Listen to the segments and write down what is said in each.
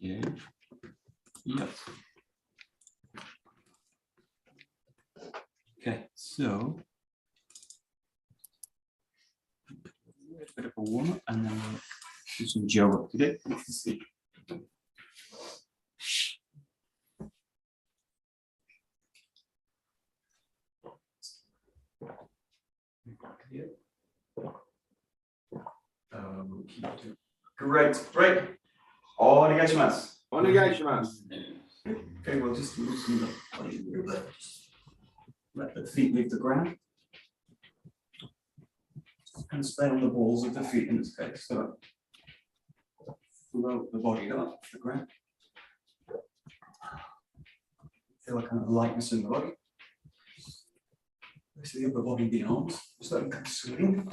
Yeah. Yep. Okay, so a bit of a warm up and then we'll do some gel up today. Let's see. Great, great. Onegaishimasu. Onegaishimasu. Okay, we'll just loosen the body a little bit. Let the feet leave the ground. Just kind of stay on the balls of the feet in this case. So float the body up the ground. Feel a kind of lightness in the body. Rest of the upper body, the arms. Just let them kind of swing.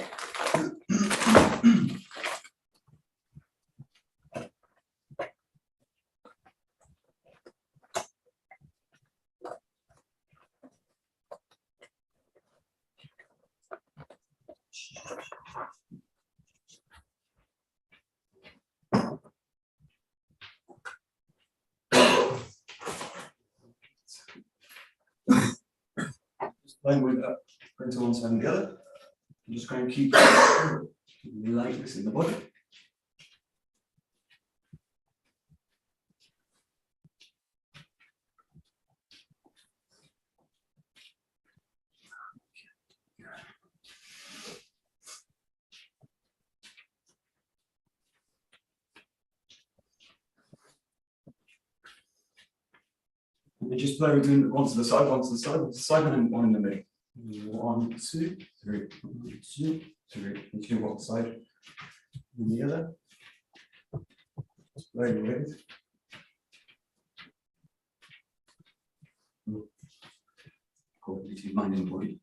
Playing with that, bring to one side and the other. I'm just going to keep lightness in the body. And then just play with doing one to the side, one to the side, one to the side, and then one in the middle. 1, 2, 3, 1, 2, 3. And do one side and the other. Just play with it. Between mind and body.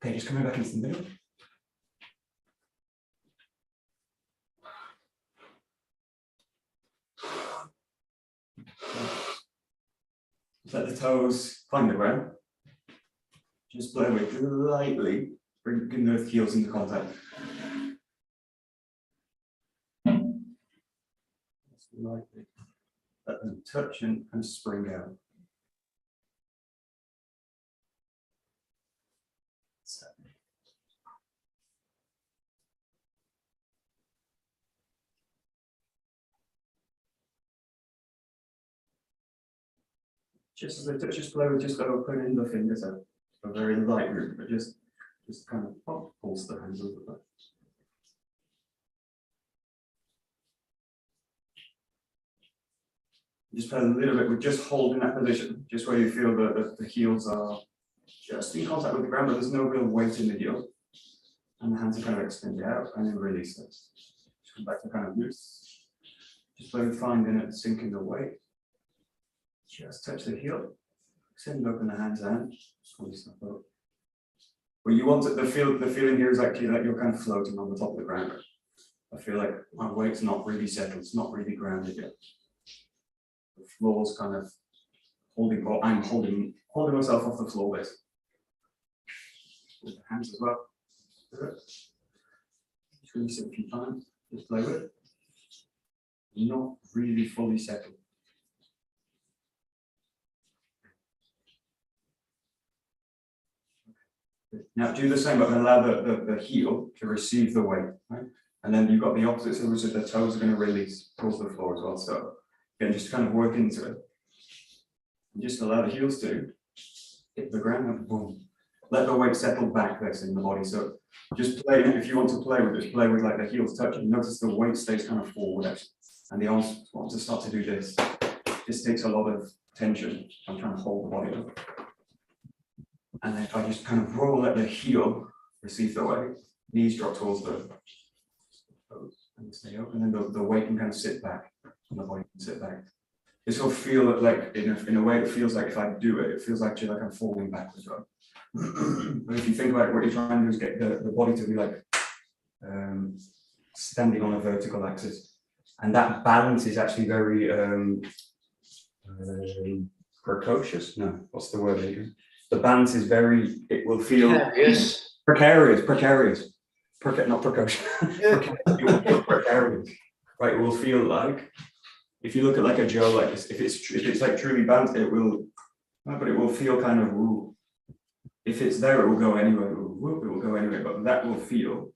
Okay, just coming back into the middle. Let the toes find the ground. Just blow it lightly, bring the heels into contact. Just lightly. Let them touch and spring out. Just as they touch, just play with, just opening the fingers out. A very light movement, but just kind of pulse the hands over that. Just play a little bit with just holding that position, just where you feel that the heels are just in contact with the ground, but there's no real weight in the heel. And the hands are kind of extended out and then release it. Just come back to kind of loose. Just play with finding it sinking the weight. Just touch the heel. Extend open the hands out. Squeeze that up. Well, you want it, the feeling here is actually that you're kind of floating on the top of the ground. I feel like my weight's not really settled, it's not really grounded yet. The floor's kind of holding, or I'm holding myself off the floor basically. With the hands as well. Just release it a few times, just play with it. Not really fully settled. Now do the same, but allow the heel to receive the weight, right? And then you've got the opposite, so the toes are going to release towards the floor as well. So again, just kind of work into it. And just allow the heels to hit the ground and boom. Let the weight settle back there in the body. So just play, if you want to play with it, play with like the heels touching. Notice the weight stays kind of forward actually. And the arms want to start to do this. This takes a lot of tension. I'm trying to hold the body up. And then if I just kind of roll, let the heel receive the weight, knees drop towards the toes and stay open, and then the weight can kind of sit back, and the body can sit back. This will feel like, in a way, it feels like if I do it, it feels actually like I'm falling backwards, right? But if you think about it, what you're trying to do is get the body to be like standing on a vertical axis. And that balance is actually very precocious. No, what's the word, Adrian? The balance is very. It will feel precarious. Precarious. Not precocious. It will feel precarious. Right. It will feel like. If you look at like a Joe like this, if it's like truly balanced, it will. But it will feel kind of. Ooh. If it's there, it will go anywhere. It will go anywhere. But that will feel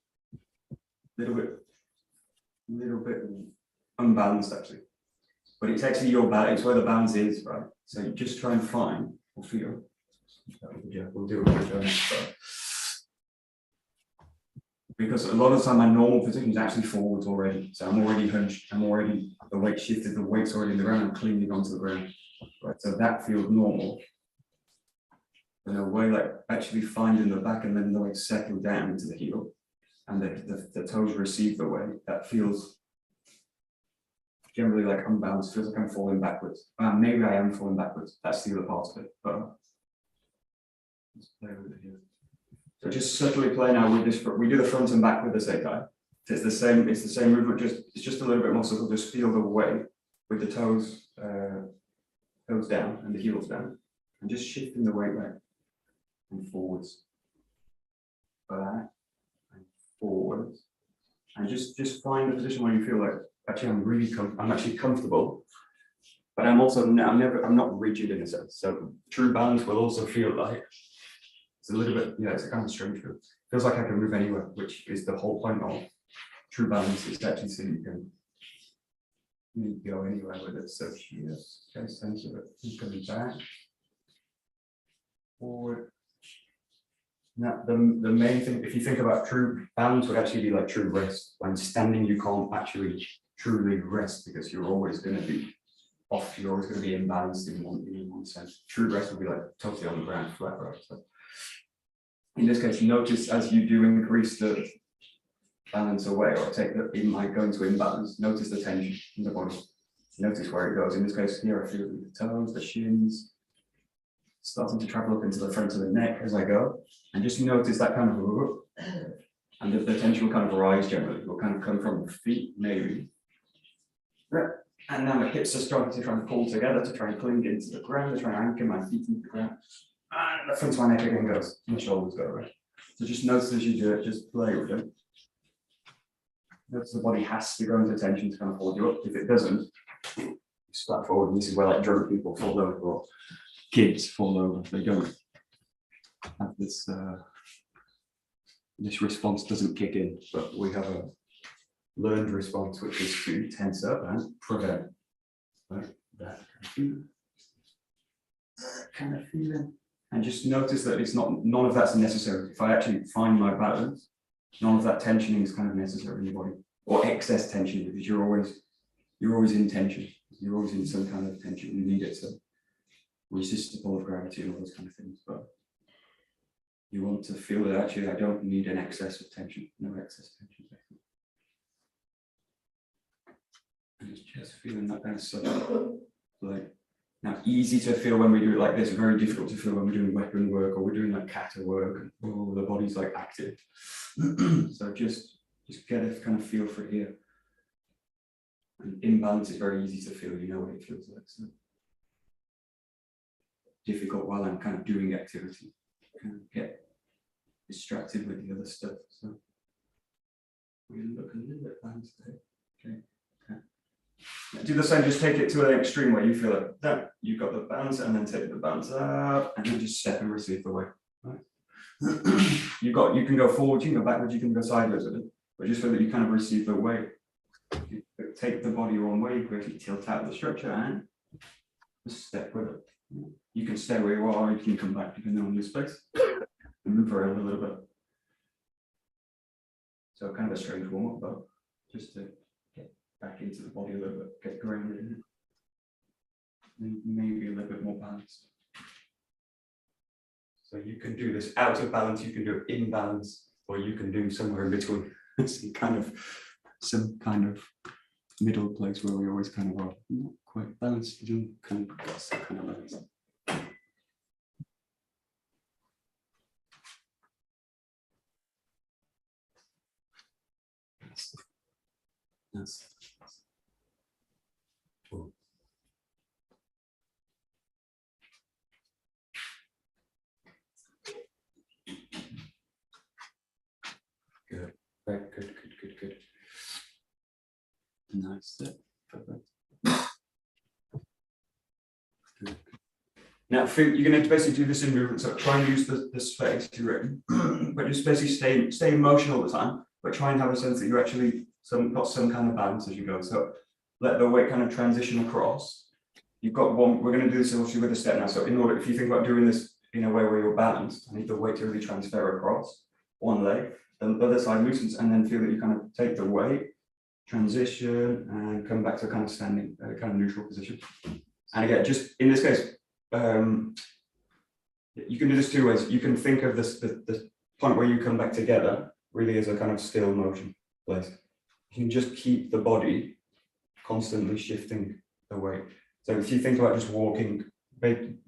a little bit unbalanced actually. But it's actually your balance. It's where the balance is, right? So you just try and find or feel. Yeah, we'll do it next time. Because a lot of the time my normal position is actually forwards already. So I'm already hunched. The weight shifted. The weight's already in the ground. I'm clinging onto the ground. Right. So that feels normal. In a way, like actually finding the back and then the weight settle down into the heel, and the toes receive the weight. That feels generally like unbalanced. Feels like I'm falling backwards. Maybe I am falling backwards. That's the other part of it. But let's play with it here. So just subtly play now with this. We do the front and back with the Seikai. It's the same. It's the same movement. It's just a little bit more subtle. Just feel the weight with the toes down and the heels down, and just shifting the weight back and forwards, back and forwards, and just find the position where you feel like actually I'm actually comfortable, but I'm not rigid in a sense. So true balance will also feel like it's a little bit, it's a kind of strange feel. Feels like I can move anywhere, which is the whole point of true balance. Is actually so you can go anywhere with it. So just get a sense of it. Keep coming back, forward. Now, the main thing, if you think about true balance, would actually be like true rest. When standing, you can't actually truly rest because you're always going to be off. You're always going to be imbalanced in one sense. True rest would be like totally on the ground, flat, right? So in this case, notice as you do increase the balance away, or it might go into imbalance. Notice the tension in the body. Notice where it goes. In this case, here I feel the toes, the shins, starting to travel up into the front of the neck as I go, and just notice that kind of, and the tension will kind of rise generally. It will kind of come from the feet, maybe. And now the hips are starting to try and pull together to try and cling into the ground, to try and anchor my feet into the ground. And the front of my neck again goes, and the shoulders go away. So just notice as you do it, just play with it. Notice the body has to go into tension to kind of hold you up. If it doesn't, you splat forward. And this is where like drunk people fall over, or kids fall over. They don't have this. This response doesn't kick in, but we have a learned response, which is to tense up and prevent. Right? That kind of feeling. And just notice that it's not, none of that's necessary. If I actually find my balance, none of that tensioning is kind of necessary in your body, or excess tension, because you're always in tension. You're always in some kind of tension. You need it to resist the pull of gravity and all those kind of things. But you want to feel that actually I don't need an excess of tension, no excess tension. And it's just feeling that kind of stuff. Like, now, easy to feel when we do it like this, very difficult to feel when we're doing weapon work or we're doing like kata work, and oh, the body's like active. So just get a kind of feel for it here. And imbalance is very easy to feel, you know what it feels like. So difficult while I'm kind of doing activity, kind of get distracted with the other stuff. So we look a little bit balanced there. Okay. Do the same, just take it to an extreme where you feel like that. You've got the balance, and then take the balance up, and then just step and receive the weight. Right? You can go forward, you can go backwards, you can go sideways with it, but just so that you kind of receive the weight. You take the body your own way, you quickly tilt out the structure and just step with it. You can stay where you are, you can come back depending on your space and move around a little bit. So kind of a strange warm up, but just to get back into the body a little bit, get grounded in it, and maybe a little bit more balanced. So you can do this out of balance, you can do it in balance, or you can do somewhere in between. some kind of middle place where we always kind of are not quite balanced, you kind of got some kind of balance. Yes. Cool. That's it. Perfect. Good. Now, you're going to basically do this in movement. So try and use the space you're in, but just basically stay in motion all the time. But try and have a sense that you actually got some kind of balance as you go. So let the weight kind of transition across. You've got one. We're going to do this obviously with a step now. So in order, if you think about doing this in a way where you're balanced, I need the weight to really transfer across one leg. The other side loosens, and then feel that you kind of take the weight, transition, and come back to a kind of standing, kind of neutral position. And again, just in this case, you can do this two ways. You can think of this the point where you come back together really as a kind of still motion place. You can just keep the body constantly shifting the weight. So if you think about just walking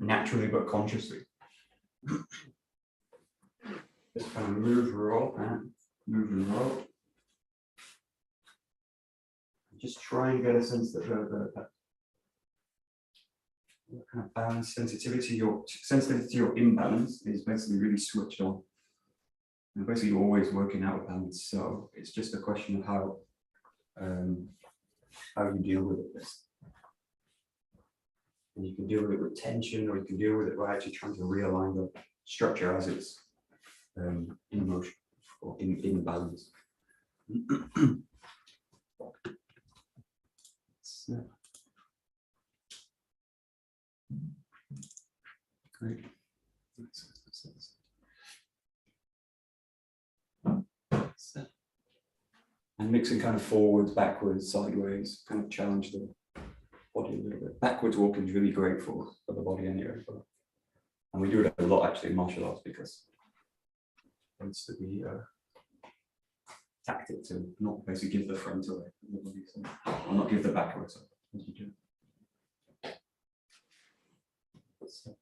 naturally but consciously, just kind of move, roll, and move and roll. Just try and get a sense that the kind of balance, sensitivity to your imbalance is basically really switched on. And basically you're always working out of balance. So it's just a question of how you deal with it. And you can deal with it with tension, or you can deal with it by actually trying to realign the structure as it's in motion or in balance. So, great. And mixing kind of forwards, backwards, sideways, kind of challenge the body a little bit. Backwards walking is really great for the body anyway. And we do it a lot actually in martial arts because it tends to be tactic to not basically give the front away from the body, so, or not give the back away, so, as you do. So,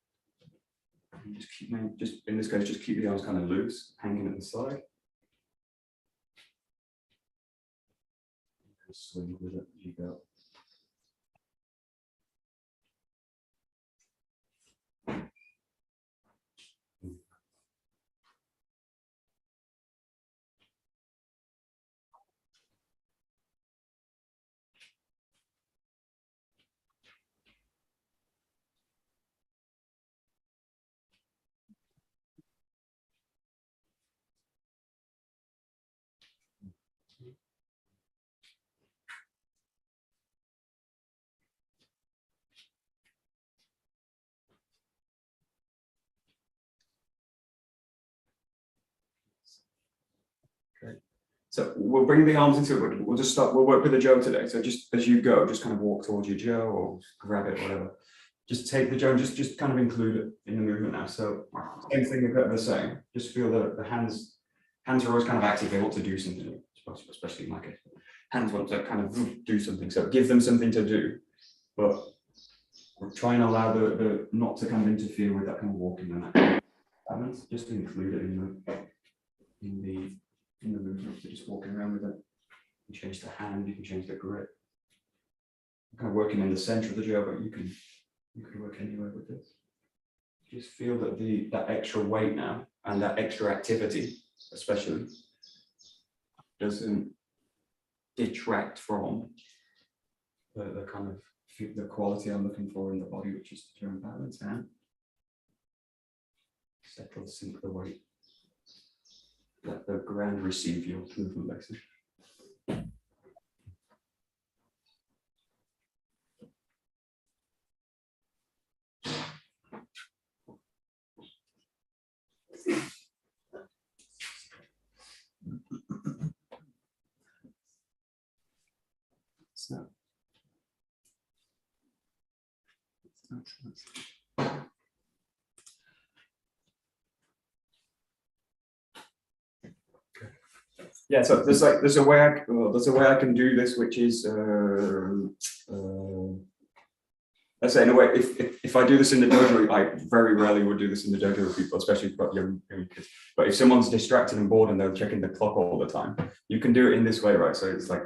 just keep, just in this case, just keep the arms kind of loose, hanging at the side. Swing with it as you go. So we'll bring the arms into it, but we'll just start, we'll work with the Joe today. So just as you go, just kind of walk towards your Joe or grab it, whatever. Just take the Joe and just kind of include it in the movement now. So same thing the same. Just feel that the hands are always kind of active. They want to do something, especially in my case. Hands want to kind of do something. So give them something to do, but we're trying to allow the not to kind of interfere with that kind of walking and that kind of balance. Just include it in the movement. So just walking around with it. You can change the hand, you can change the grip. I'm kind of working in the center of the Joe, but you can work anywhere with this. Just feel that that extra weight now and that extra activity, especially, doesn't detract from the kind of the quality I'm looking for in the body, which is to turn balance and settle, sink the weight. Let the ground receive your movement basically. Yeah, so there's a way I can do this, which is let's say in a way, if I do this in the dojo, I very rarely would do this in the dojo with people, especially for young kids. But if someone's distracted and bored and they're checking the clock all the time, you can do it in this way, right? So it's like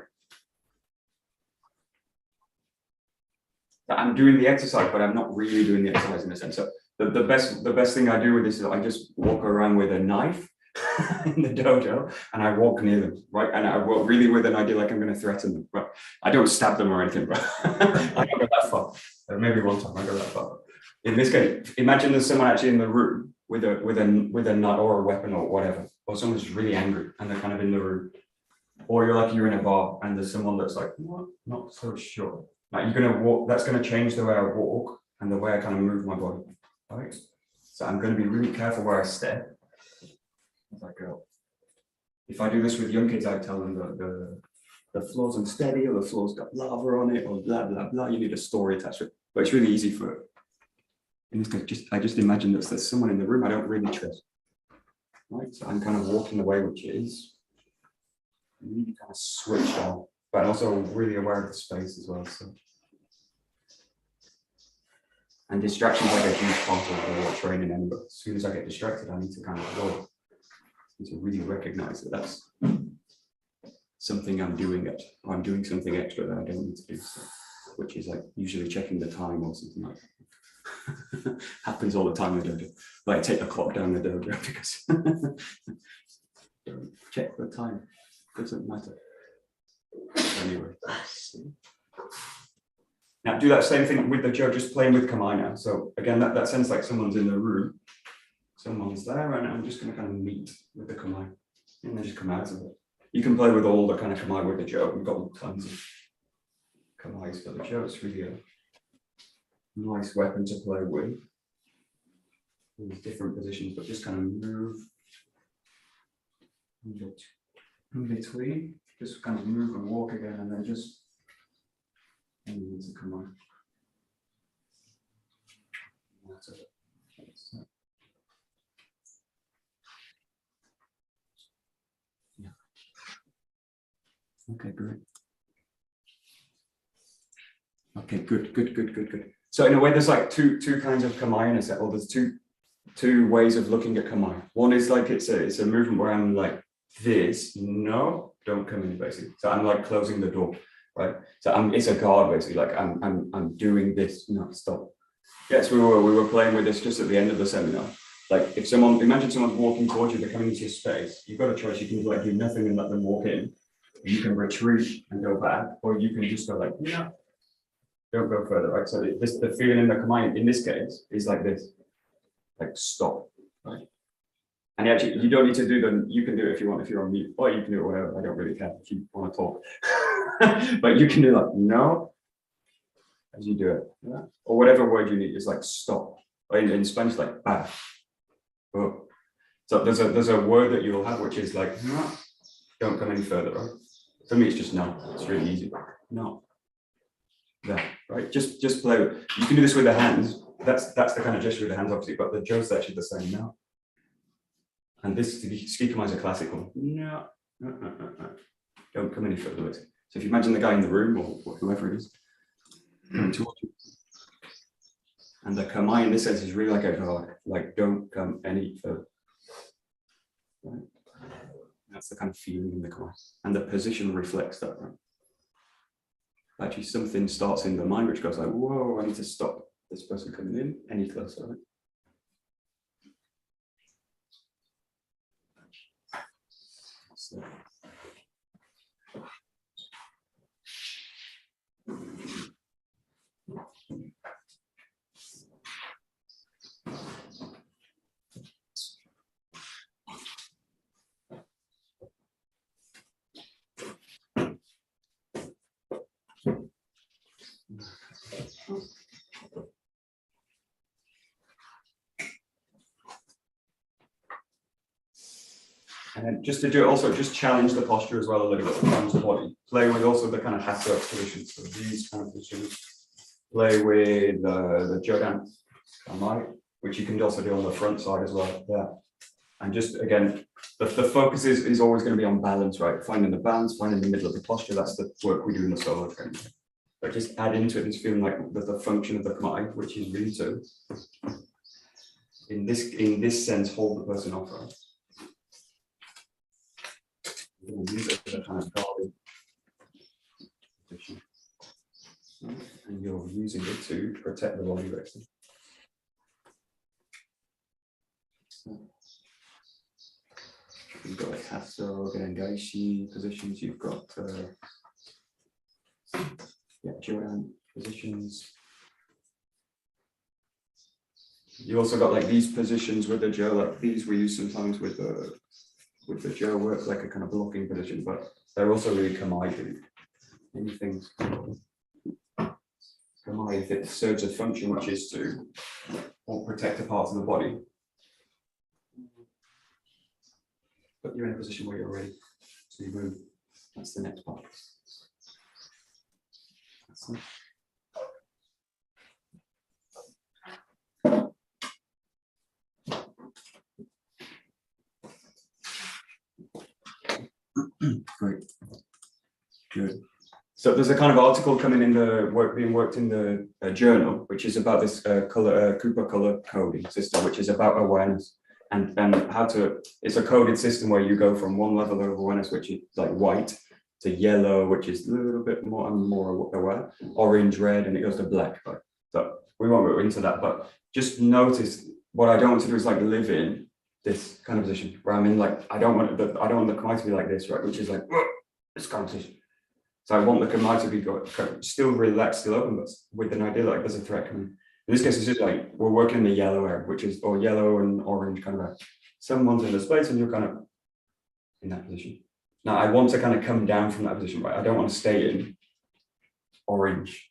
I'm doing the exercise, but I'm not really doing the exercise in a sense. So the best thing I do with this is I just walk around with a knife in the dojo, and I walk near them, right? And I walk really with an idea like I'm going to threaten them, but I don't stab them or anything, but I don't go that far. Maybe one time I go that far. In this case, imagine there's someone actually in the room with a nut or a weapon or whatever, or someone's really angry and they're kind of in the room, or you're in a bar and there's someone that's like, what? Not so sure. Like you're going to walk. That's going to change the way I walk and the way I kind of move my body, right? So I'm going to be really careful where I step as I go. If I do this with young kids, I tell them that the floor's unsteady or the floor's got lava on it or blah, blah, blah. You need a story attached to it. But it's really easy for, in this case, I just imagine that there's someone in the room I don't really trust. Right, so I'm kind of walking the way, which is really kind of switched on, but also really aware of the space as well. So. And distraction is like a huge part of the training anyway. As soon as I get distracted, I need to kind of go. I need to really recognize that that's something I'm doing it, or I'm doing something extra that I don't need to do. So, which is like usually checking the time or something like that. Happens all the time in the dojo. Like take the clock down the dojo because check the time. Doesn't matter. Anyway. Now do that same thing with the Joe, just playing with kamae now. So again, that sounds like someone's in the room. Someone's there, and I'm just going to kind of meet with the kamae, and then just come out of it. You can play with all the kind of kamae with the Joe. We've got tons of kamaes for the Joe. It's really a nice weapon to play with. In different positions, but just kind of move in between. Just kind of move and walk again, and then just. And to come on. That's it. Yeah. Okay, great. Okay, good. So in a way, there's like two kinds of kamae in a set. Well, there's two ways of looking at kamae. One is like it's a movement where I'm like this. No, don't come in, basically. So I'm like closing the door. Right, so it's a guard basically. Like I'm doing this. No, stop. Yes, we were playing with this just at the end of the seminar. Like if imagine someone's walking towards you, they're coming into your space. You've got a choice. You can like do nothing and let them walk in. You can retreat and go back, or you can just go like no, don't go further. Right. So the feeling in the kamae in this case is like this, like stop. Right. And actually, you don't need to do them. You can do it if you want, if you're on mute, or you can do it whatever. I don't really care if you want to talk. But you can do like no as you do it, yeah? Or whatever word you need is like stop. Or in Spanish, like bah. Oh. So there's a word that you'll have which is like no, don't come any further. Right? For me, it's just no. It's really easy. No. There, right? Just play with. You can do this with the hands. That's the kind of gesture with the hands, obviously. But the joke's actually the same now. And this 𝘰𝗞𝗄𝗧 is a classic one. No. Don't come any further with it. So if you imagine the guy in the room or whoever it is coming towards you, and the kamae in this sense is really like a guard, like don't come any further. Right? That's the kind of feeling in the kamae, and the position reflects that. Right? Actually, something starts in the mind which goes like, "Whoa, I need to stop this person coming in any closer." Right? So. And then just to do it also, just challenge the posture as well a little bit, challenge the body. Play with also the kind of hatha positions, so these kind of positions. Play with the 𝗔𝗞𝗞𝗠𝗨𝗦𝗨 𝗔𝗜𝗞𝗜𝗗𝗢, which you can also do on the front side as well. Yeah. And just again, the focus is always going to be on balance, right? Finding the balance, finding the middle of the posture. That's the work we do in the solo training. But just add into it and feeling like the function of the kamae, which is really to, in this sense, hold the person off, right? You're going to use it as a kind of guarding position. And you're using it to protect the body, basically. You've got like 𝗧𝗔𝗞𝗘𝗠𝗨𝗦𝗨 positions. You've got 𝘥𝘢𝘪𝘭𝘪𝘏 positions. You also got like these positions with the 𝘱𝘰𝘀, like these we use sometimes with the 𝘱𝘰𝘀 work, like a kind of blocking position, but they're also really 𝘊𝘬𝑖. Anything 𝘊𝘬𝑖, if it serves a function which is to protect a part of the body, put you in a position where you're ready to move. That's the next part. Great. Good. So there's a kind of article coming in the work being worked in the journal, which is about this Cooper color coding system, which is about awareness and how to. It's a coded system where you go from one level of awareness, which is like white, to yellow, which is a little bit more and more aware, orange, red, and it goes to black. Right? So we won't go into that, but just notice what I don't want to do is like live in this kind of position where I'm in like I don't want the 𝘠𝗫𝑖 to be like this, right? Which is like this kind of position. So I want the 𝘠𝗫𝑖 to be still relaxed, still open, but with an idea like there's a threat coming. In this case, it's just like we're working in the yellow area, which is or yellow and orange kind of area. Someone's in the space and you're kind of in that position. Now I want to kind of come down from that position, right? I don't want to stay in orange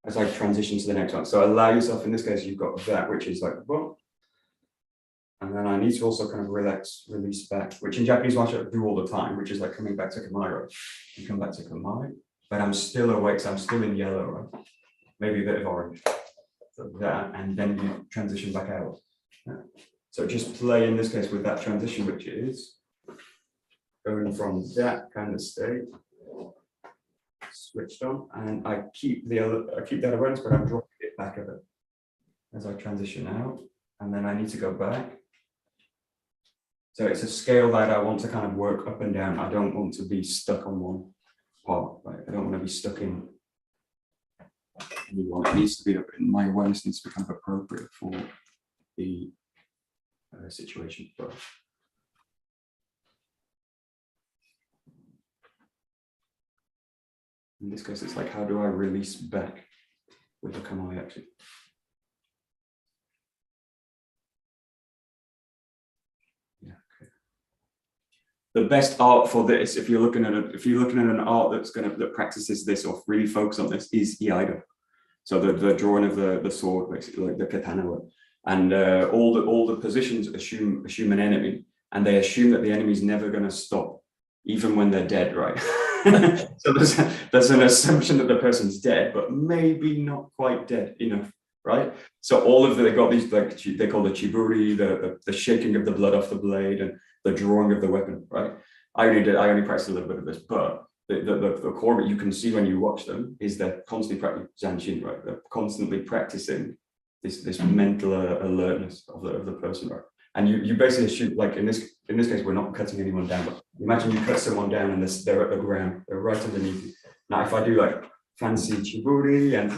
as I transition to the next one. So allow yourself, in this case, you've got that, which is like, whoa. And then I need to also kind of relax, release back, which in Japanese martial art do all the time, which is like coming back to 𝘊𝑬𝑖. You come back to 𝘊𝑬𝑖, but I'm still awake, so I'm still in yellow, right? Maybe a bit of orange. So that, and then you transition back out. Yeah. So just play in this case with that transition, which is going from that kind of state, switched on, and I keep that awareness, but I'm dropping it back a bit as I transition out, and then I need to go back. So it's a scale that I want to kind of work up and down. I don't want to be stuck on one part, right? I don't want to be stuck in any one. It needs to be, my awareness needs to be kind of appropriate for the situation. But in this case, it's like, how do I release back with the 𝘊𝑬𝑖 actually? The best art for this, if you're looking at an art that practices this or really focus on this, is iaido. So the drawing of the sword, basically, like the katana work. And all the positions assume an enemy, and they assume that the enemy's never going to stop, even when they're dead, right? So there's an assumption that the person's dead, but maybe not quite dead enough, right? So they got these, like they call the chiburi, the shaking of the blood off the blade, and the drawing of the weapon, right? I only practiced a little bit of this, but the core of it you can see when you watch them is they're constantly practicing zanshin, right? They're constantly practicing this mental alertness of the person, right? And you basically assume, like in this case, we're not cutting anyone down, but imagine you cut someone down and they're at the ground, they're right underneath you. Now, if I do like fancy chiburi and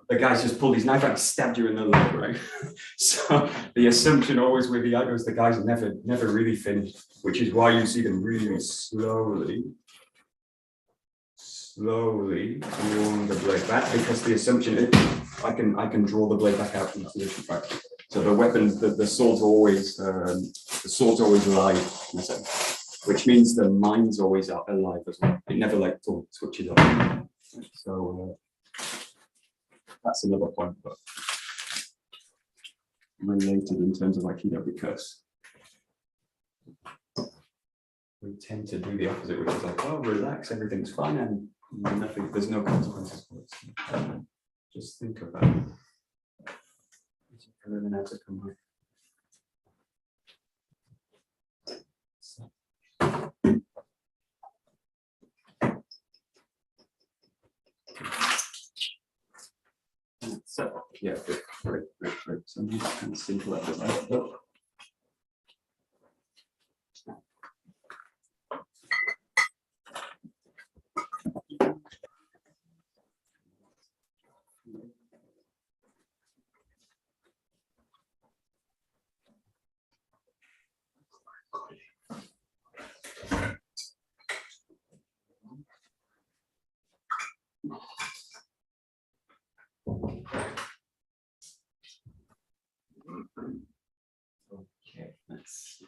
the guy's just pulled his knife out and stabbed you in the leg, right? So the assumption always with the iaido is the guy's never really finished, which is why you see them really slowly drawing the blade back, because the assumption is I can draw the blade back out from the position, right? So the weapons, the sword's always alive in a sense, which means the mind's always alive as well. It never like switches off. So that's another point, but related in terms of Aikido, because we tend to do the opposite, which is like, oh, relax, everything's fine, and there's no consequences for it. Just think about it. So yeah, great. So I'm just kind of simple at this. Okay, let's.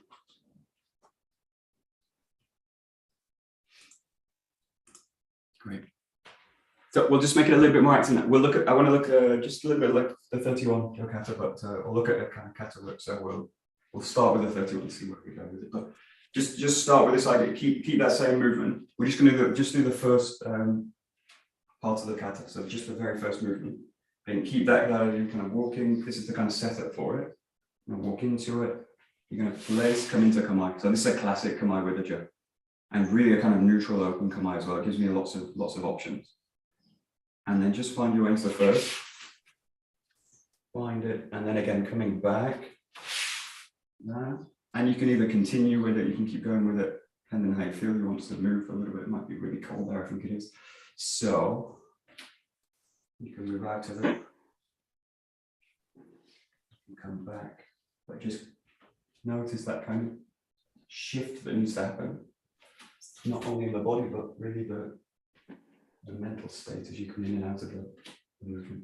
Great. So we'll just make it a little bit more active. We'll look at. I want to look just a little bit like the 31 kata, but we'll look at a kind of kata work. So we'll start with the 31 and see where we go with it. But just start with this idea. Keep that same movement. We're just going to just do the first part of the kata. So just the very first movement. And keep that idea kind of walking. This is the kind of setup for it. And walk into it. You're going to place, come into kamae. So this is a classic kamae with a jo. And really a kind of neutral open kamae as well. It gives me lots of options. And then just find your way into the first. Find it, and then again coming back. That. And you can either continue with it, you can keep going with it, depending on how you feel. You want to move a little bit. It might be really cold there, I think it is. So you can move out of it. And come back. But just notice that kind of shift that needs to happen. Not only in the body, but really the mental state as you come in and out of the movement.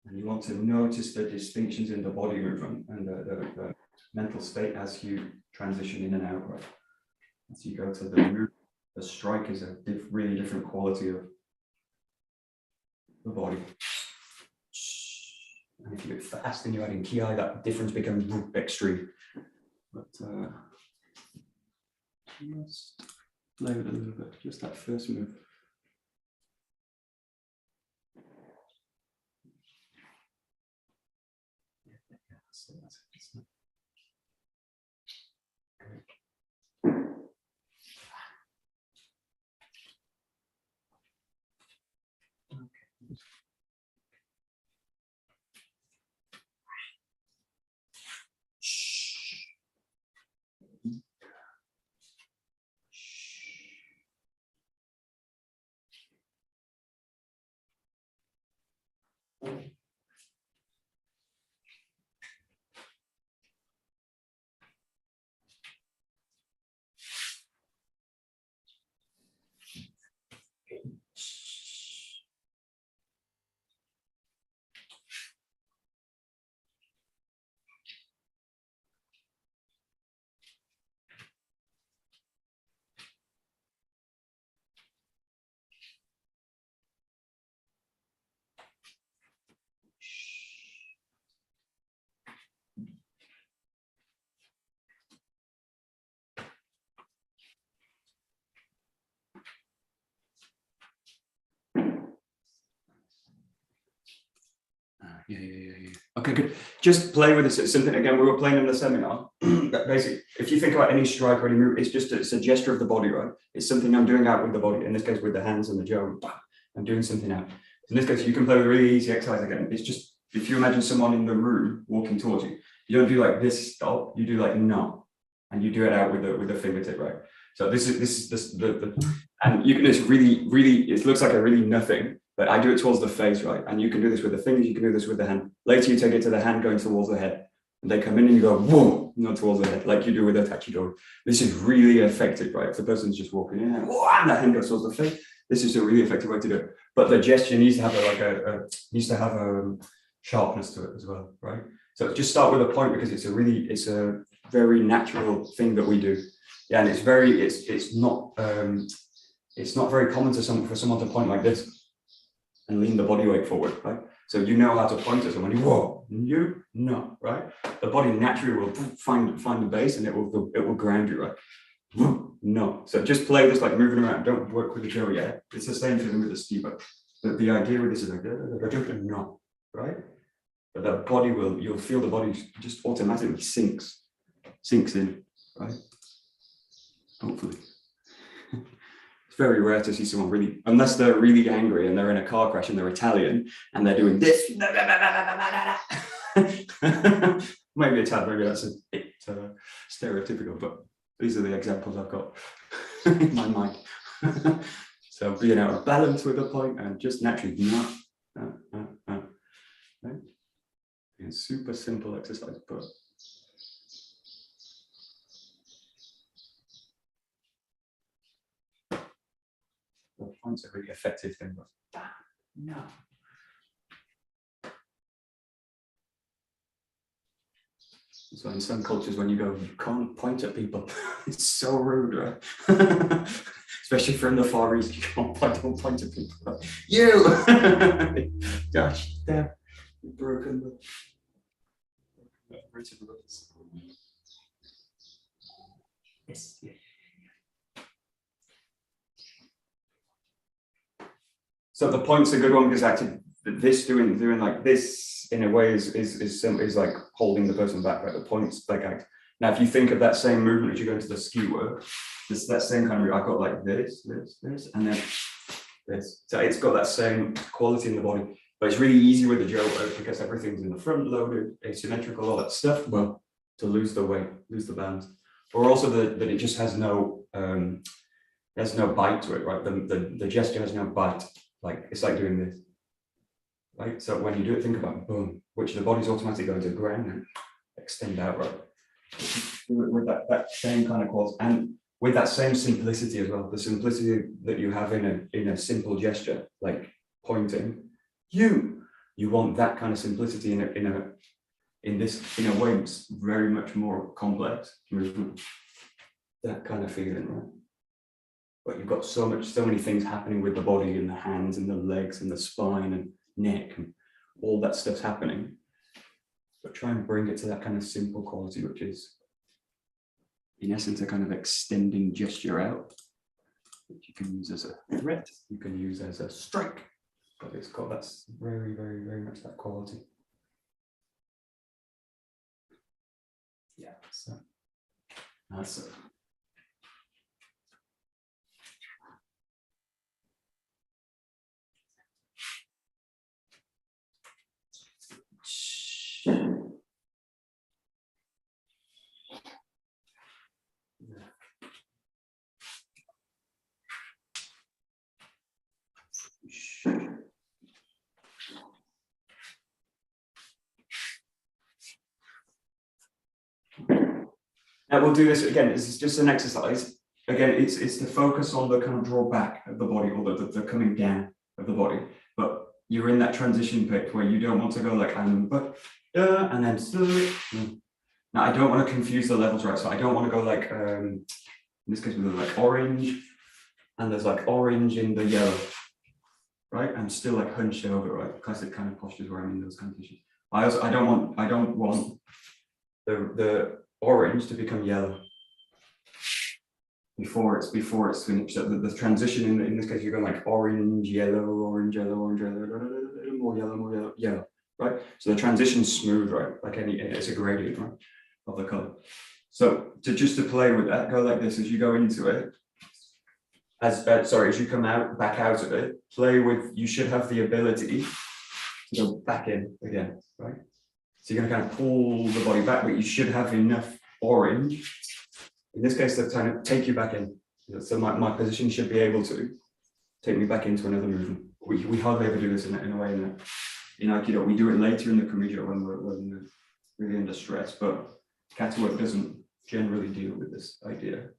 And you want to notice the distinctions in the body movement and the mental state as you transition in and out, right? As you go to the move, the strike is a really different quality of the body. And if you get fast and you're adding ki, that difference becomes extreme. But just play with it a little bit, just that first move. Yeah. Okay, good. Just play with this. It's something, again, we were playing in the seminar. Basically, if you think about any strike or any move, it's a gesture of the body, right? It's something I'm doing out with the body. In this case, with the hands and the jo, I'm doing something out. In this case, you can play with a really easy exercise again. It's just, if you imagine someone in the room walking towards you, you don't do like this, stop, you do like no. And you do it out with the fingertip, right? So this is and you can just really, it looks like a really nothing, but I do it towards the face, right? And you can do this with the fingers, you can do this with the hand. Later you take it to the hand going towards the head. And they come in and you go, whoa, not towards the head, like you do with a tachido. This is really effective, right? If the person's just walking in and whoa, and the hand goes towards the face, this is a really effective way to do it. But the gesture needs to have needs to have a sharpness to it as well, right? So just start with a point because it's a very natural thing that we do. Yeah, and it's not very common for someone to point like this and lean the body weight forward, right? So you know how to point at someone. Whoa, you no, right? The body naturally will find the base and it will ground you, right? No. So just play this like moving around. Don't work with the jo yet. It's the same thing with the skiba. But the idea with this is like no, right? But the body you'll feel the body just automatically sinks in, right? Hopefully. It's very rare to see someone really, unless they're really angry and they're in a car crash and they're Italian and they're doing this. Maybe it's maybe that's a bit stereotypical, but these are the examples I've got in my mind. So being out of balance with a point and just naturally right? It's super simple exercise, but point's a really effective thing, but bam, no. So in some cultures, when you go, you can't point at people. It's so rude, right? Especially from the Far East, you can't point at people. Like, you! Gosh, damn, you've broken the written rules. Yes. So the point's a good one because actually this doing like this in a way is like holding the person back, right? The point's like act. Now, if you think of that same movement as you go into the skewer, it's that same kind of, I've got like this, and then this. So it's got that same quality in the body, but it's really easy with the Joe because everything's in the front loaded, asymmetrical, all that stuff. Well, to lose the weight, lose the balance, or also that it just has no, there's no bite to it, right? The gesture has no bite. Like it's like doing this, right? So when you do it, think about boom, which the body's automatically going to ground and extend out, right? With that same kind of quality and with that same simplicity as well, the simplicity that you have in a simple gesture, like pointing, you want that kind of simplicity in a way it's very much more complex movement, that kind of feeling, right? But you've got so many things happening with the body and the hands and the legs and the spine and neck and all that stuff's happening. But try and bring it to that kind of simple quality, which is in essence a kind of extending gesture out, which you can use as a threat, you can use as a strike, but it's got that's very, very, very much that quality. Yeah, so that's it. Now we'll do this again. This is just an exercise. Again, it's to focus on the kind of drawback of the body or the coming down of the body. But you're in that transition bit where you don't want to go like and then now I don't want to confuse the levels, right? So I don't want to go like in this case with like orange, and there's like orange in the yellow, right? I'm still like hunched over, right? Classic kind of postures where I'm in those kind of positions. I don't want the orange to become yellow before it's finished. So the transition in this case, you're going like orange, yellow, orange, yellow, orange, yellow, more yellow, right? So the transition's smooth, right? Like it's a gradient, right, of the color. So to play with that, go like this as you go into it. As you come back out of it, play with. You should have the ability to go back in again, right? So you're going to kind of pull the body back, but you should have enough orange. In this case, to kind of take you back in. So my position should be able to take me back into another movement. We hardly ever do this in a way in Aikido. We do it later in the Kamijo when we're really under stress, but kata work doesn't generally deal with this idea.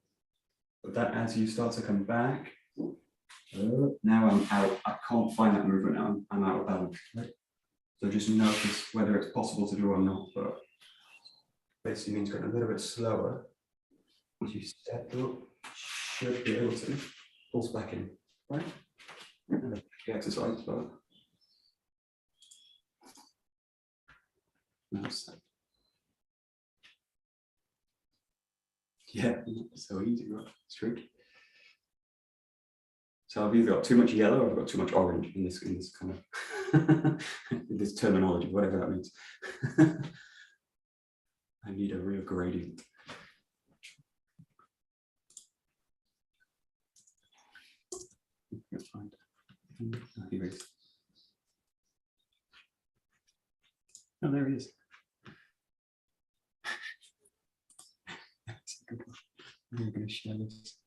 But that as you start to come back, now I'm out. I can't find that movement now. I'm out of balance. Right? So just notice whether it's possible to do or not. But basically means going a little bit slower. As you step up, should be able to pulse back in, right? And a big exercise, but that's yeah, so easy, right? It's tricky. So I've either got too much yellow or I've got too much orange in this kind of in this terminology, whatever that means. I need a real gradient. Let's find. Oh, here he is. Oh, there he is. I'm going to share this.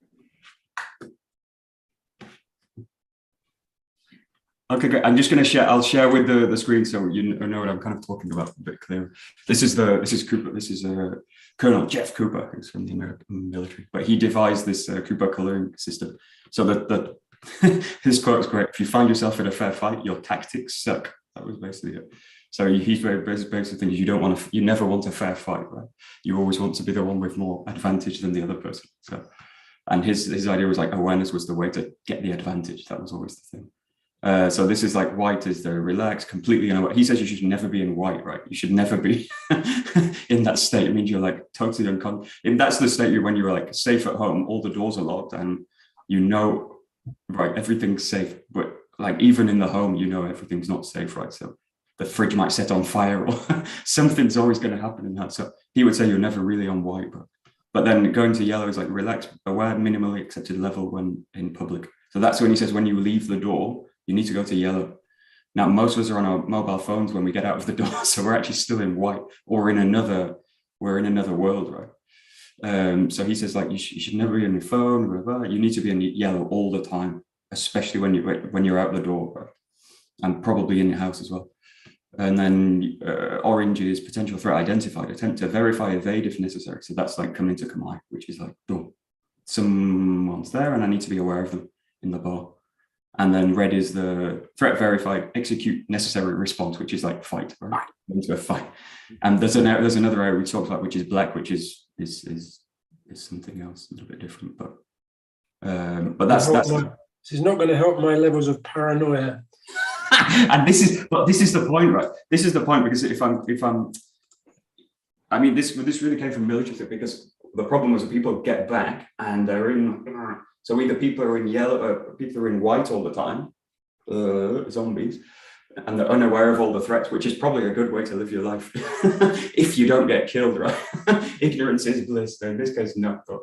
Okay, great. I'm just going to share. I'll share with the screen so you know what I'm kind of talking about a bit clearer. This is Cooper. This is Colonel Jeff Cooper, who's from the American military, but he devised this Cooper coloring system. So that the His quote's great. If you find yourself in a fair fight, your tactics suck. That was basically it. So he's very basic thing is you never want a fair fight, right? You always want to be the one with more advantage than the other person. So, and his idea was like awareness was the way to get the advantage. That was always the thing. So this is like white is the relaxed, completely unaware. He says you should never be in white, right? You should never be in that state. It means you're like totally unconscious. If that's the state when you're like safe at home, all the doors are locked and you know, right, everything's safe. But like even in the home, you know, everything's not safe, right? So the fridge might set on fire or something's always going to happen in that. So he would say you're never really on white, but then going to yellow is like relaxed, aware, minimally accepted level when in public. So that's when he says, when you leave the door, you need to go to yellow. Now, most of us are on our mobile phones when we get out of the door. So we're actually still in white or we're in another world, right? So he says like, you should never be on your phone, blah, blah, blah. You need to be in yellow all the time, especially when you're out the door, right? And probably in your house as well. And then orange is potential threat identified, attempt to verify, evade if necessary. So that's like coming to kamae, which is like, oh, someone's there and I need to be aware of them in the bar. And then red is the threat verified, execute necessary response, which is like fight, right? Into a fight. And there's another area we talked about, which is black, which is something else, a little bit different. But that's this is not going to help my levels of paranoia. And this is the point, right? This is the point, because I mean, this really came from military, because the problem was that people get back and they're in, so either people are in yellow, or people are in white all the time, zombies, and they're unaware of all the threats, which is probably a good way to live your life if you don't get killed, right? Ignorance is bliss. So in this case, no, but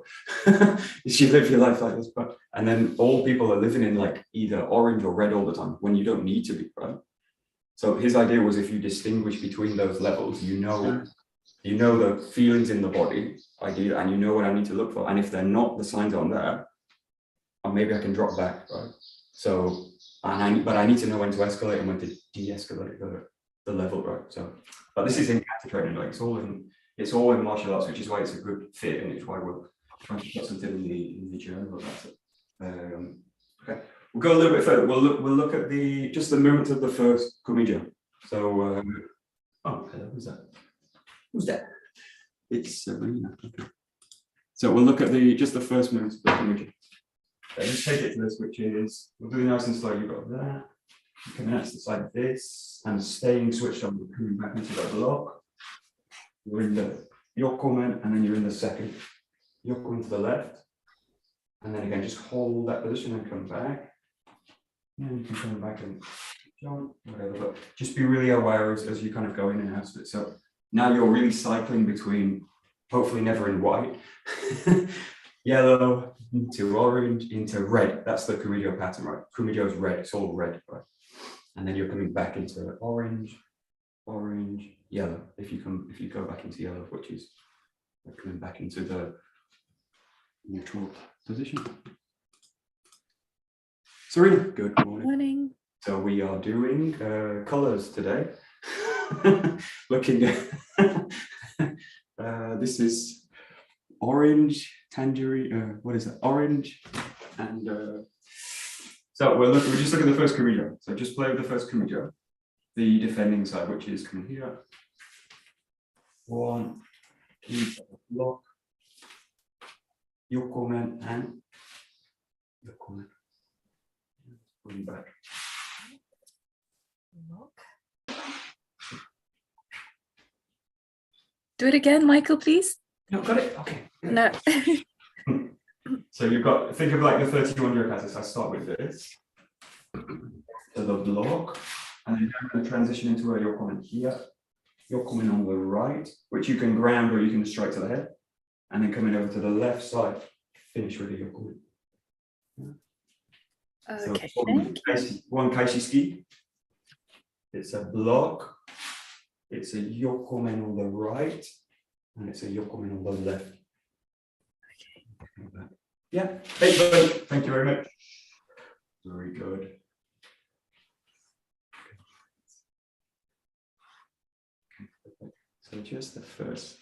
you should live your life like this. But and then all people are living in like either orange or red all the time when you don't need to be, right? So his idea was if you distinguish between those levels, you know the feelings in the body, idea, and you know what I need to look for. And if they're not, the signs aren't there, or maybe I can drop back, right? So. But I need to know when to escalate and when to de-escalate the level, right? So, but this is in kata training, like it's all in martial arts, which is why it's a good fit, and it's why we're trying to put something in the journal about it. Okay, we'll go a little bit further. We'll look at just the movement of the first kumijo. So, oh, hello, who's that? Who's that? It's Serena. Okay. So we'll look at just the first movement of the kumijo. Okay, just take it to this, which is, we'll do it nice and slow. You've got that, coming out to the side of this, and staying switched on, coming back into that block. You're in the yokomen, and then you're in the second. Yokomen to the left, and then again, just hold that position and come back. And you can come back and jump, whatever, but just be really aware as you kind of go in and out of it. So now you're really cycling between, hopefully never in white, yellow into orange into red. That's the kumijo pattern, right? Kumijo is red, it's all red, right? And then you're coming back into orange, yellow. If you go back into yellow, which is coming back into the neutral position. Serena, good morning. Morning. So we are doing colors today. Looking at this is orange, tangerine, what is that? Orange, and so we're just looking at the first kumijo. So just play with the first kumijo, the defending side, which is coming here. 1, 2, block, yokomen, and yokomen. Pulling back. Do it again, Michael, please. No, got it. Okay. No. So you've got, think of like the 31 yokatas. I start with this. So the block, and then I'm going to transition into a yokomen here. Yokomen on the right, which you can ground or you can strike to the head. And then coming over to the left side, finish with a yokomen. Okay. So one kaishi ski. It's a block. It's a yokomen on the right, and it's a yokomen on the left. Okay. Yeah. Thank you very much. Very good. Okay. So just the first.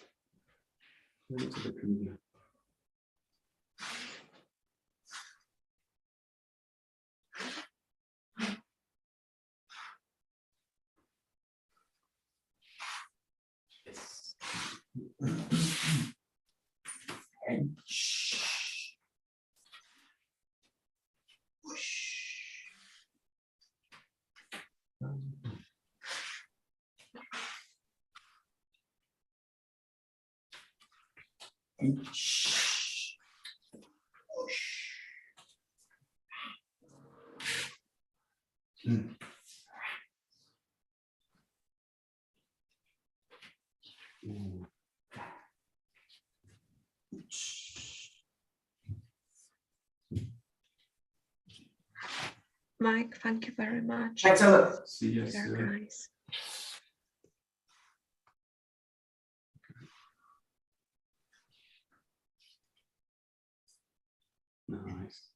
Mike, thank you very much. Thanks, Ella. See you. Very nice. Nice.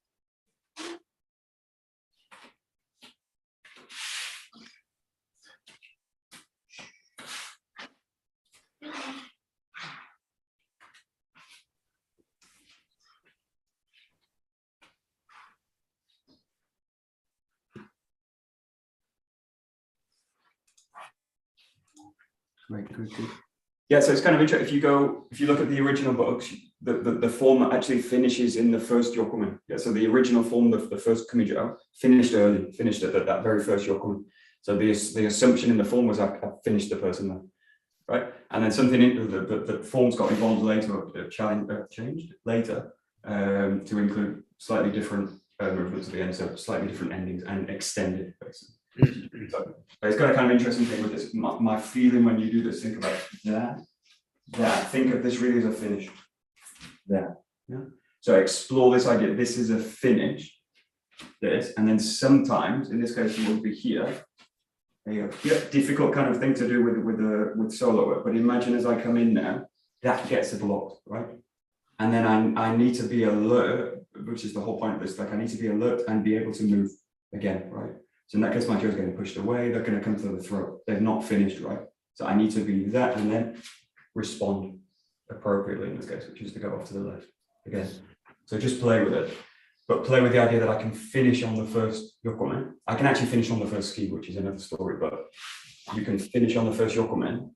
Great, good. Yeah, so it's kind of interesting. If you look at the original books, the form actually finishes in the first yokumen. Yeah, so the original form, the first kumijo, finished at that very first yokumen. So the assumption in the form was I finished the person there, right? And then something the forms got evolved later, changed later to include slightly different movements at the end, so slightly different endings and extended basically. So it's got a kind of interesting thing with this. My feeling when you do this, think about that. Think of this really as a finish. There. Yeah. So explore this idea. This is a finish. This, and then sometimes, in this case, you will be here. There you go. Yeah, difficult kind of thing to do with solo work. But imagine as I come in now, that gets blocked, right? And then I need to be alert, which is the whole point of this. Like I need to be alert and be able to move again, right? So in that case, my jaw is getting pushed away. They're going to come to the throat. They've not finished, right? So I need to be that and then respond appropriately in this case, which is to go off to the left again. So just play with it, but play with the idea that I can finish on the first yokumen. I can actually finish on the first ski, which is another story, but you can finish on the first yokumen,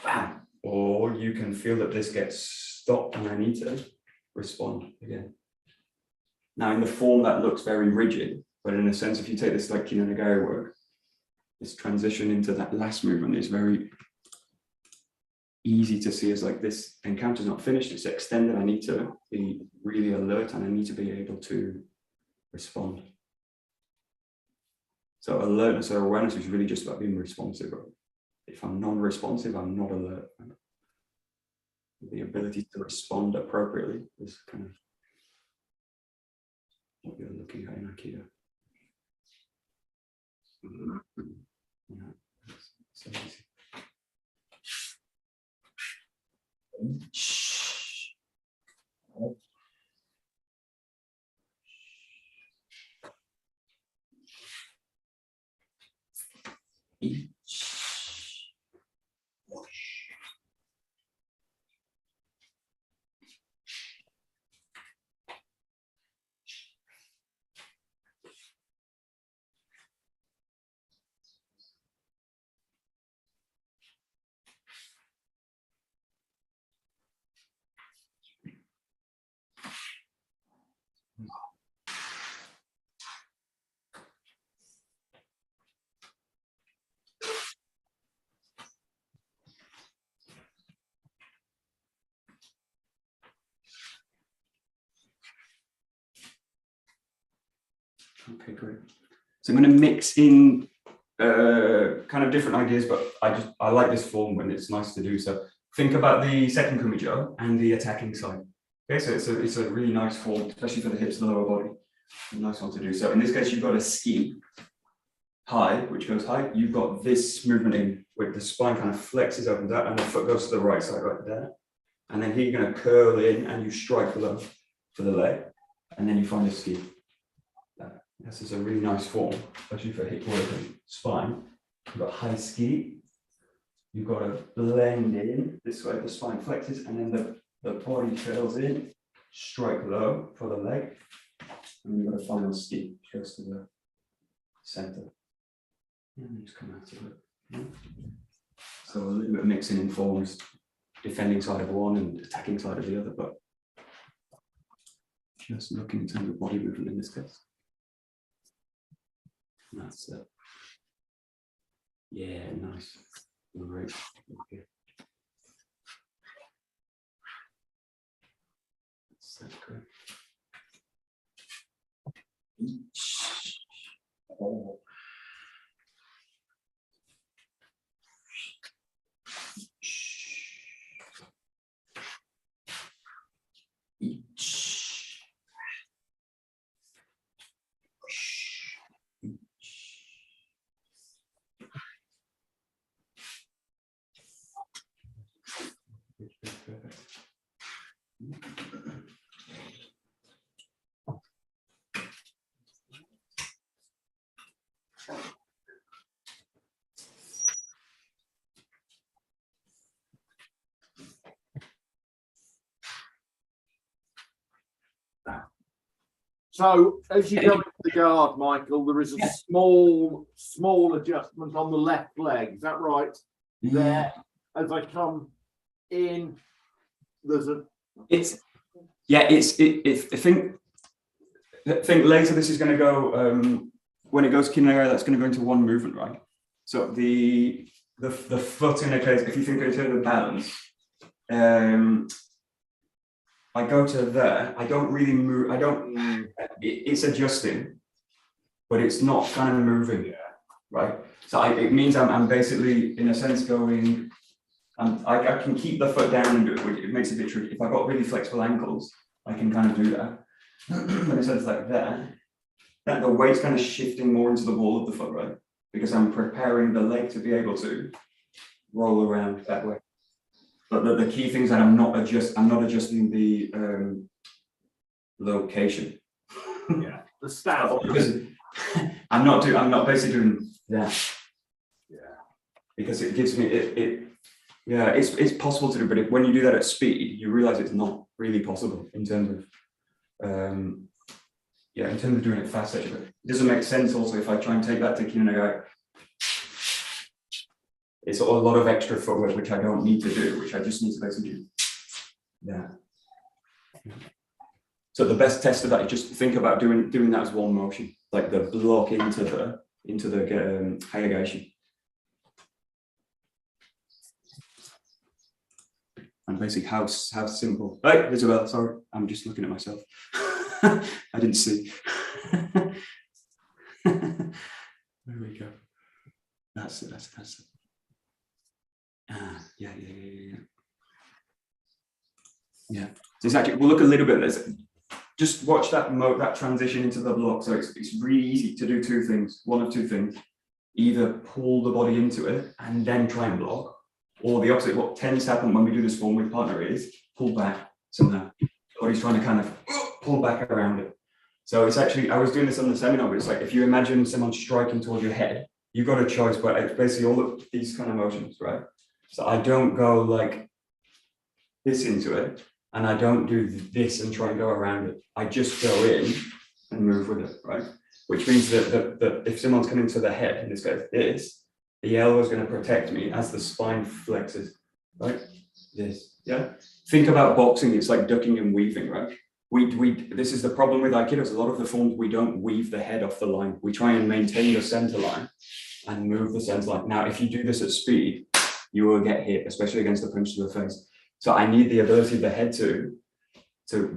bam, or you can feel that this gets stopped and I need to respond again. Now in the form that looks very rigid, but in a sense, if you take this like 𝘰𝘰𝘪𝑗𝑗 work, this transition into that last movement is very easy to see as like this encounter is not finished, it's extended. I need to be really alert and I need to be able to respond. So alertness or awareness is really just about being responsive. If I'm non-responsive, I'm not alert. The ability to respond appropriately is kind of what you're looking at in Aikido. Yeah, so easy. Okay, great. So I'm going to mix in kind of different ideas, but I like this form when it's nice to do. So think about the second kumijo and the attacking side. Okay, so it's a really nice form, especially for the hips and the lower body. A nice one to do. So in this case, you've got a ski high, which goes high. You've got this movement in where the spine kind of flexes over that, and the foot goes to the right side right there. And then here you're going to curl in and you strike below for the leg, and then you find a ski. This is a really nice form, especially for hip work and spine. You've got high ski. You've got to blend in this way, the spine flexes, and then the body curls in, strike low for the leg, and you've got a final ski, which goes to the center. And just come out of it. Yeah. So a little bit of mixing in forms, defending side of one and attacking side of the other, but just looking in terms of body movement in this case. That's it. Yeah, nice. Great. Okay. That's good. Oh. So as you go into the guard, Michael, there is a small adjustment on the left leg. Is that right? There, as I come in, there's a. I think later this is going to go when it goes 𝑘𝑖𝑛𝑒𝑟𝑎, that's going to go into one movement, right? So the foot in a case, if you think in terms of balance, I go to there. I don't really move. It's adjusting, but it's not kind of moving, right? So it means I'm basically, in a sense, going. I can keep the foot down and do it, which it makes it a bit tricky. If I've got really flexible ankles, I can kind of do that. But in a sense like that the weight's kind of shifting more into the ball of the foot, right? Because I'm preparing the leg to be able to roll around that way. But the key things that I'm not adjusting the location. Yeah, the stance. Because I'm not basically doing that. Yeah. Because it gives me it's possible to do, but when you do that at speed, you realize it's not really possible in terms of in terms of doing it fast. Actually, it doesn't make sense. Also, if I try and take that to 𝑘𝑖𝑛𝑒𝑟𝑎, it's a lot of extra footwork which I don't need to do, which I just need to basically do. Yeah. So the best test of that is just think about doing that as one motion, like the block into the 𝘭𝘰𝘬𝘫. And basically how simple. Hey, Isabel, sorry, I'm just looking at myself. I didn't see. There we go. That's it. Yeah. So it's actually, we'll look a little bit at this. Just watch that transition into the block. So it's really easy to do two things. One of two things. Either pull the body into it and then try and block, or the opposite. What tends to happen when we do this form with partner is pull back somehow. The body's trying to kind of pull back around it. So it's actually, I was doing this on the seminar, but it's like if you imagine someone striking towards your head, you've got a choice, but it's basically all of these kind of motions, right? So I don't go like this into it, and I don't do this and try and go around it. I just go in and move with it, right? Which means that if someone's coming to the head, in this case, the elbow is going to protect me as the spine flexes, right? This, yeah. Think about boxing, it's like ducking and weaving, right? This is the problem with Aikido. A lot of the forms, we don't weave the head off the line. We try and maintain the center line and move the center line. Now, if you do this at speed, you will get hit, especially against the punch to the face. So I need the ability of the head to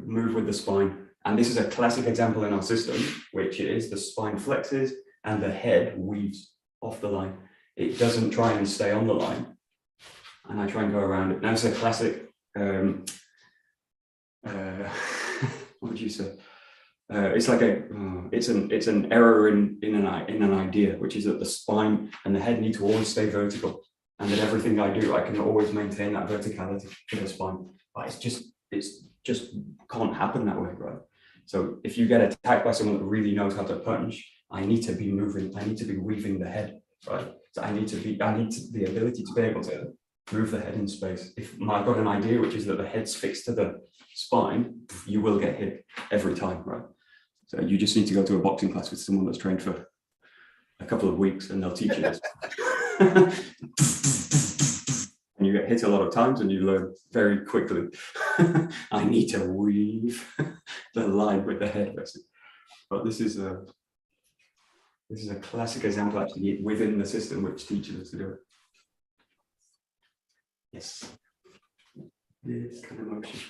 move with the spine. And this is a classic example in our system, which is the spine flexes and the head weaves off the line. It doesn't try and stay on the line. And I try and go around it. Now it's a classic, what would you say? It's like it's an error in an idea, which is that the spine and the head need to always stay vertical, and that everything I do, I can always maintain that verticality in the spine. But it's just can't happen that way, right? So if you get attacked by someone that really knows how to punch, I need to be moving. I need to be weaving the head, right? So I need the ability to be able to move the head in space. If I've got an idea, which is that the head's fixed to the spine, you will get hit every time, right? So you just need to go to a boxing class with someone that's trained for a couple of weeks and they'll teach you this. And you get hit a lot of times and you learn very quickly. I need to weave the line with the head, basically. But this is a classic example actually within the system which teaches us to do it. Yes. This kind of motion.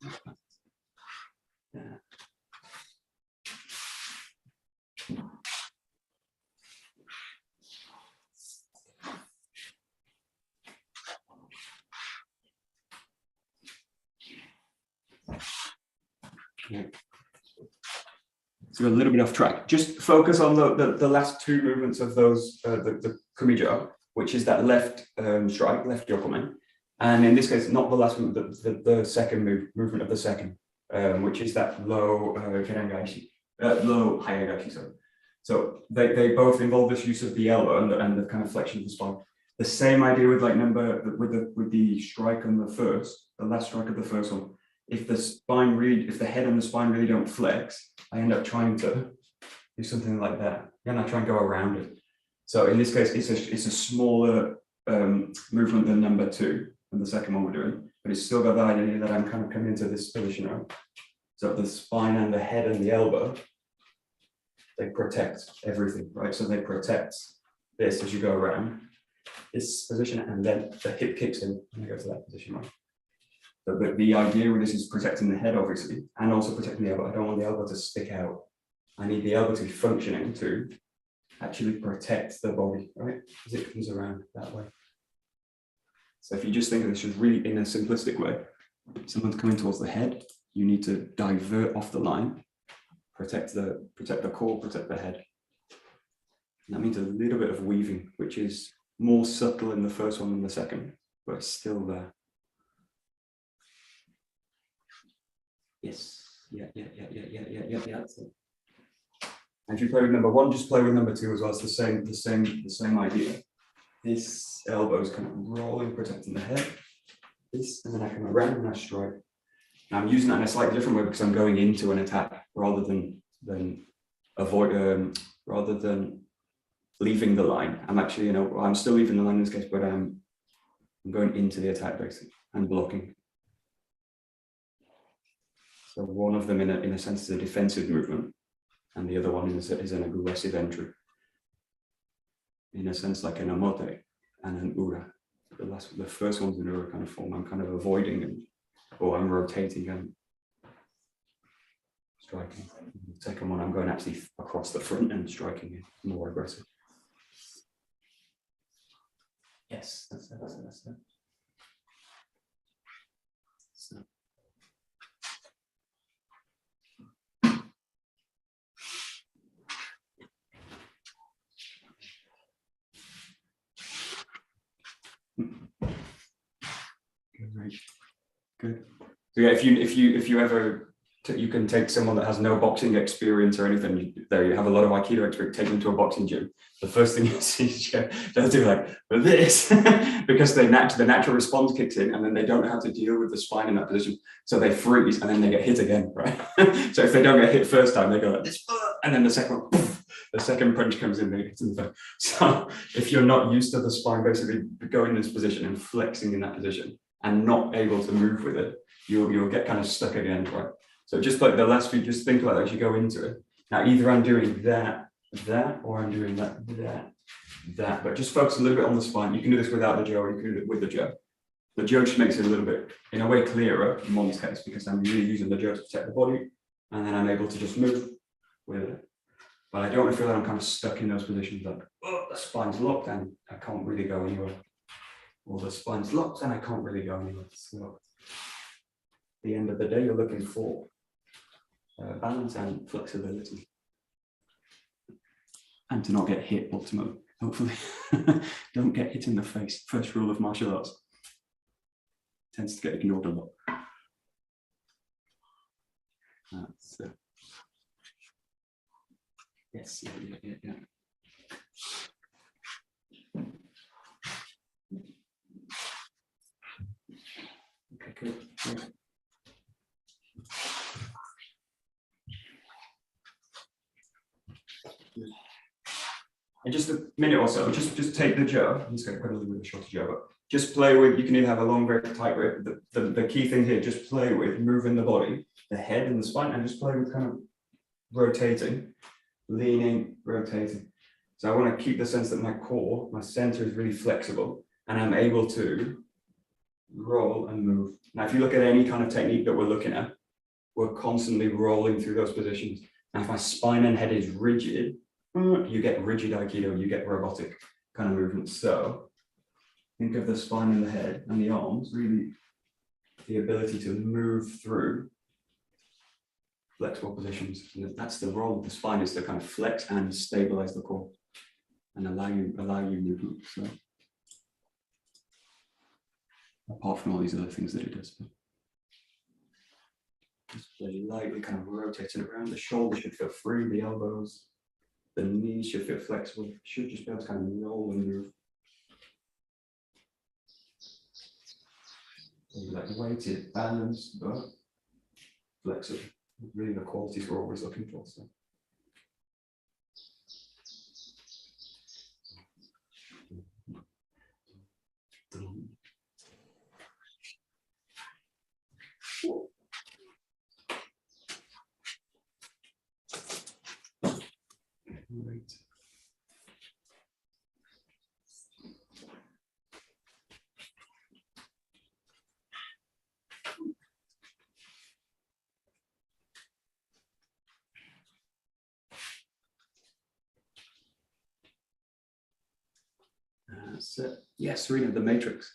Yeah. Yeah. So a little bit off track. Just focus on the last two movements of those, the kumijō, which is that left strike, left yokomen. And in this case, not the last movement, the second movement of the second, which is that low kenangaishi, low hayagashi. So they both involve this use of the elbow and the kind of flexion of the spine. The same idea with like with the strike on the last strike of the first one. If the head and the spine really don't flex, I end up trying to do something like that. And I try and go around it. So in this case, it's a smaller movement than number 2 and the second one we're doing, but it's still got the idea that I'm kind of coming into this position, right? So the spine and the head and the elbow, they protect everything, right? So they protect this as you go around this position, and then the hip kicks in and you go to that position, right? So the idea with this is protecting the head, obviously, and also protecting the elbow. I don't want the elbow to stick out. I need the elbow to be functioning to actually protect the body, right? As it comes around that way. So if you just think of this as really in a simplistic way, someone's coming towards the head, you need to divert off the line, protect the core, protect the head. And that means a little bit of weaving, which is more subtle in the first one than the second, but it's still there. Yes. Yeah. That's it. And if you play with number 1, just play with number 2 as well. It's the same idea. This elbow is kind of rolling, protecting the head. This, and then I come around and I strike. Now I'm using that in a slightly different way because I'm going into an attack rather than leaving the line. I'm actually, I'm still leaving the line in this case, but I'm going into the attack basically and blocking. So one of them, in a sense, is a defensive movement, and the other one is an aggressive entry. In a sense, like an omote and an ura. The first one's an ura kind of form. I'm kind of avoiding or I'm rotating and striking. The second one, I'm going actually across the front and striking it, more aggressive. Yes, that's it. So. Good. So yeah, if you ever you can take someone that has no boxing experience or anything, you have a lot of Aikido experience, take them to a boxing gym. The first thing you see is they'll do like this because the natural response kicks in, and then they don't know how to deal with the spine in that position, so they freeze and then they get hit again, right? So if they don't get hit first time, they go like this, and then the second one, the second punch comes in, they hit in the face. So if you're not used to the spine basically going in this position and flexing in that position and not able to move with it, you'll get kind of stuck again, right? So just like the last few, just think like that as you go into it. Now, either I'm doing that, or I'm doing that, but just focus a little bit on the spine. You can do this without the jo, or you can do it with the jo. The jo just makes it a little bit, in a way, clearer in Mon's case, because I'm really using the jo to protect the body, and then I'm able to just move with it. But I don't want to feel that I'm kind of stuck in those positions, like, oh, the spine's locked and I can't really go anywhere. Or the spine's locked and I can't really go anywhere. So at the end of the day, you're looking for balance and flexibility. And to not get hit, ultimately, hopefully. Don't get hit in the face. First rule of martial arts. Tends to get ignored a lot. That's yes, yeah. Okay, good. And just a minute or so, just take the jo. I'm just going to put a little bit of a shorter jo, but just play with, you can either have a long grip, tight grip. The key thing here, just play with moving the body, the head and the spine, and just play with kind of rotating, leaning, rotating. So I want to keep the sense that my core, my center is really flexible, and I'm able to roll and move. Now, if you look at any kind of technique that we're looking at, we're constantly rolling through those positions. Now, if my spine and head is rigid, you get rigid Aikido, you get robotic kind of movements. So think of the spine and the head and the arms, really the ability to move through flexible positions. And that's the role of the spine, is to kind of flex and stabilize the core and allow you movement. So apart from all these other things that it does. Just lightly kind of rotating around. The shoulders should feel free, the elbows, the knees should feel flexible. Should just be able to kind of roll and move. So like weighted, balanced, but flexible. Really the qualities we're always looking for. So. Right. So, yes, Serena, the Matrix.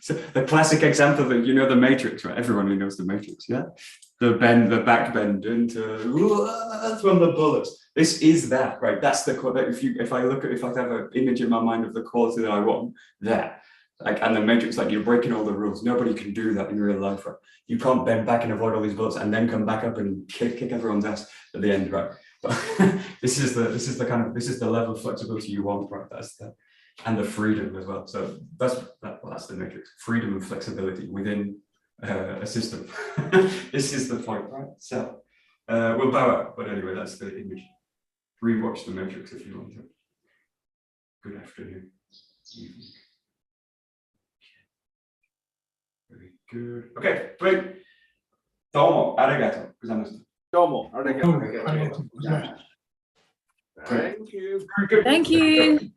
So the classic example that the Matrix, right? Everyone who knows the Matrix, yeah. The back bend into from the bullets. This is that, right? That's the if I have an image in my mind of the quality that I want, that. Like, and the Matrix, like, you're breaking all the rules. Nobody can do that in real life, right? You can't bend back and avoid all these bullets and then come back up and kick everyone's ass at the end, right? But this is the level of flexibility you want, right? That's the, and the freedom as well. So that's the Matrix: freedom and flexibility within a system. This is the point, right? So we'll bow out, but anyway, that's the image. Rewatch the Matrix if you want to. Good afternoon, evening. Very good. Okay, great. Domo arigato gozaimasu. Domo arigato. Oh, Thank you. Thank you.